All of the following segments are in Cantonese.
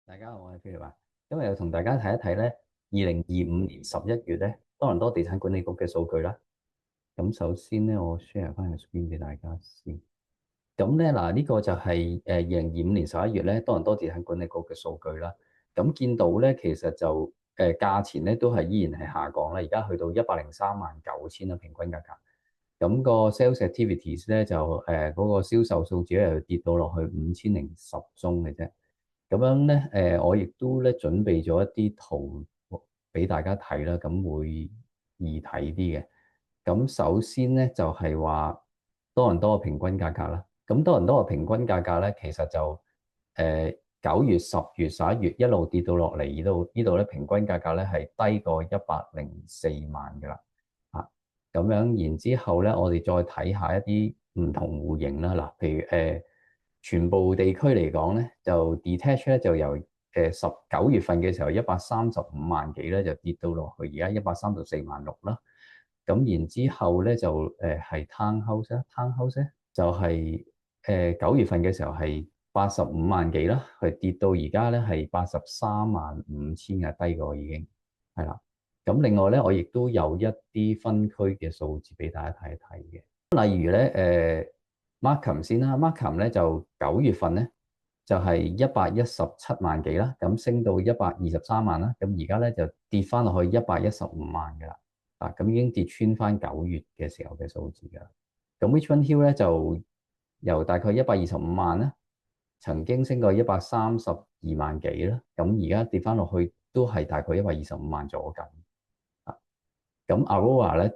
大家好，我係菲力話，今日又同大家睇一睇咧，2025年11月咧，多倫多地產管理局嘅數據啦。咁首先咧，我 share 翻個 screen 俾大家先。咁咧嗱，呢個就係2025年11月咧，多倫多地產管理局嘅數據啦。咁見到咧，其實就價錢咧都係依然係下降啦，而家去到103.9萬啦，平均價格。咁個 sales activities 咧就嗰個銷售數字咧又跌到落去5010宗嘅啫。咁樣咧，我亦都咧準備咗一啲圖俾大家睇啦，咁會易睇啲嘅。咁首先咧就係話多倫多嘅平均價格啦。咁多倫多嘅平均價格咧，其實就9月、10月、11月一路跌到落嚟呢度咧，平均價格咧係低過104萬㗎啦。啊，咁樣然之後咧，我哋再睇下一啲唔同戶型啦。嗱，譬如全部地區嚟講咧，就 detach 咧就由19月份嘅時候135萬幾咧，就跌到落去而家134.6萬啦。咁然之後咧就係 townhouse 啦，townhouse 咧就係9月份嘅時候係85萬幾啦，佢跌到而家咧係83.5萬嘅，低過已經係啦。咁另外咧，我亦都有一啲分區嘅數字俾大家睇一睇嘅。例如咧，Markham 先啦，Markham 咧就9月份咧就係117萬幾啦，咁升到123萬啦，咁而家咧就跌翻落去115萬㗎啦。咁已經跌穿翻9月嘅時候嘅數字㗎啦。咁 Richmond Hill 咧就由大概125萬啦，曾經升過132萬幾啦，咁而家跌翻落去都係大概125萬左右。咁 Aurora 咧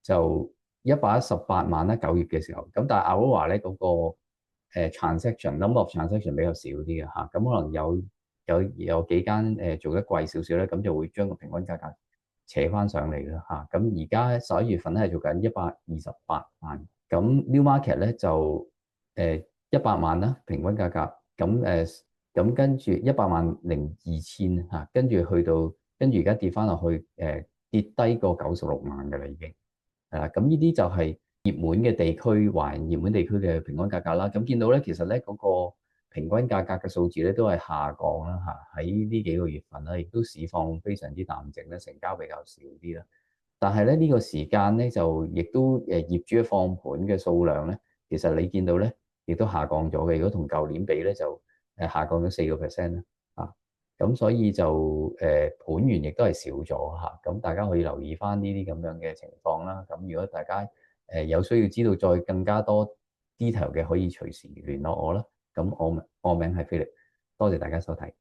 就118萬啦，9月嘅時候，咁但係 Aurora 咧嗰個number of transaction 比較少啲嘅嚇，咁可能有幾間做得貴少少咧，咁就會將個平均價格扯翻上嚟啦嚇。咁而家11月份咧係做緊128萬，咁 Newmarket 咧就100萬啦，平均價格，咁跟住100.2萬嚇，跟住而家跌翻落去跌低過96萬㗎啦已經。係啦，咁呢啲就係熱門嘅地區，華人熱門地區嘅平均價格啦。咁見到咧，其實咧嗰個平均價格嘅數字咧都係下降啦嚇。喺呢幾個月份啦，亦都市況非常之淡靜咧，成交比較少啲啦。但係咧呢個時間咧就亦都業主嘅放盤嘅數量咧，其實你見到咧亦都下降咗嘅。如果同舊年比咧，就下降咗4%啦。啊，咁所以就盤源亦都係少咗嚇。咁大家可以留意翻呢啲咁樣嘅情況啦。咁如果大家有需要知道再更加多 detail 嘅，可以隨時聯絡我啦。咁我名係菲力，多謝大家收睇。